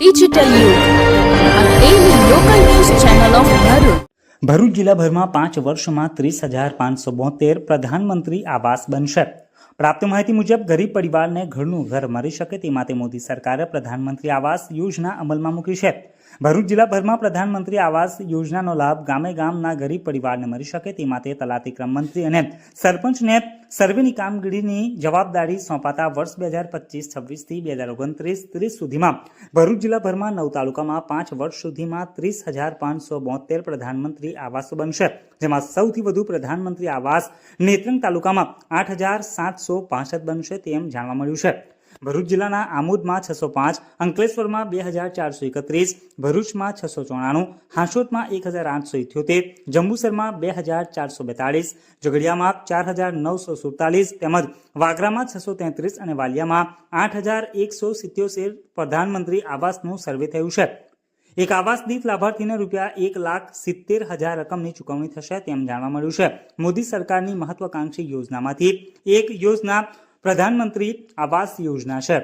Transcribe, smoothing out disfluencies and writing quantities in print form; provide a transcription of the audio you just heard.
Digital યુગ આ daily local news channel of Bharuch. Bharuch જિલ્લાભરમાં 5 વર્ષમાં 30,572 પ્રધાનમંત્રી આવાસ બનશે. પ્રાપ્ત માહિતી મુજબ ગરીબ પરિવારને ઘરનું ઘર મળી શકે તે માટે મોદી સરકારે પ્રધાનમંત્રી આવાસ યોજના અમલમાં મૂકી છે. ભરૂચ જિલ્લાભરમાં પ્રધાનમંત્રી આવાસ યોજનાનો લાભ ગામે ગામના ગરીબ પરિવારને મળી શકે તે માટે તલાટી ક્રમ મંત્રી અને સરપંચને સર્વેની કામગીરીની જવાબદારી સોંપાતા વર્ષ 2025-26 થી 2029-30 સુધીમાં ભરૂચ જિલ્લાભરમાં 9 તાલુકામાં 5 વર્ષ સુધીમાં 30,572 પ્રધાનમંત્રી આવાસો બનશે, જેમાં સૌથી વધુ પ્રધાનમંત્રી આવાસ નેત્રંગ તાલુકામાં 8,765 બનશે તેમ જાણવા મળ્યું છે. ભરૂચ જિલ્લાના આમોદમાં 605, અંકલેશ્વરમાં 2,431, ભરૂચમાં 694, હાંસોદમાં 1,878, જંબુસરમાં 2,442, ઝઘડિયામાં 4,947 તેમજ વાગરામાં 633 અને વાલિયામાં 8,177 પ્રધાનમંત્રી આવાસનું સર્વે થયું છે. એક આવાસ દીઠ લાભાર્થીને ₹1,70,000 રકમની ચૂકવણી થશે તેમ જાણવા મળ્યું છે. મોદી સરકારની મહત્વાકાંક્ષી યોજનામાંથી એક યોજના પ્રધાનમંત્રી આવાસ યોજના છે.